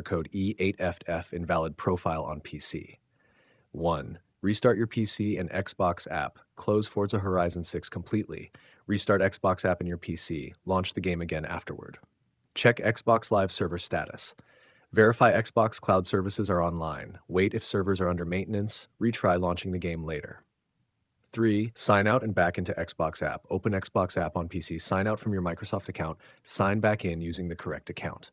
code E8f-f Invalid Profile on PC. 1. Restart your PC and Xbox app. Close Forza Horizon 6 completely. Restart Xbox app in your PC. Launch the game again afterward. Check Xbox Live server status. Verify Xbox cloud services are online. Wait if servers are under maintenance. Retry launching the game later. 3. Sign out and back into Xbox app. Open Xbox app on PC. Sign out from your Microsoft account. Sign back in using the correct account.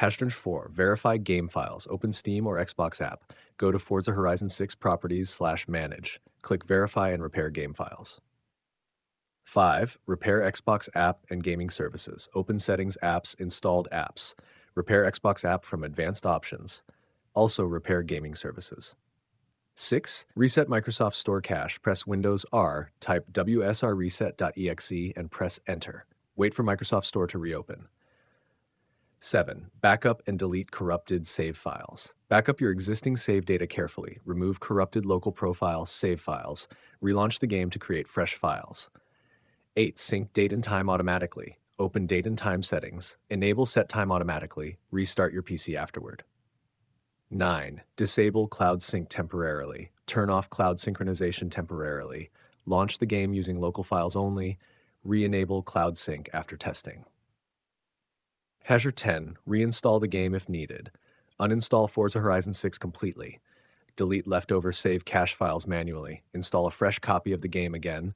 Hashtag 4. Verify game files. Open Steam or Xbox app. Go to Forza Horizon 6 Properties/Manage. Click Verify and repair game files. 5. Repair Xbox app and gaming services. Open Settings, Apps, Installed apps. Repair Xbox app from Advanced Options. Also repair gaming services. 6. Reset Microsoft Store cache. Press Windows R, type wsrreset.exe and press Enter. Wait for Microsoft Store to reopen. 7. Backup and delete corrupted save files. Backup your existing save data carefully. Remove corrupted local profile save files. Relaunch the game to create fresh files. 8. Sync date and time automatically. Open date and time settings. Enable set time automatically. Restart your PC afterward. 9. Disable cloud sync temporarily. Turn off cloud synchronization temporarily. Launch the game using local files only. Re-enable cloud sync after testing. Hashtag 10. Reinstall the game if needed. Uninstall Forza Horizon 6 completely. Delete leftover save cache files manually. Install a fresh copy of the game again.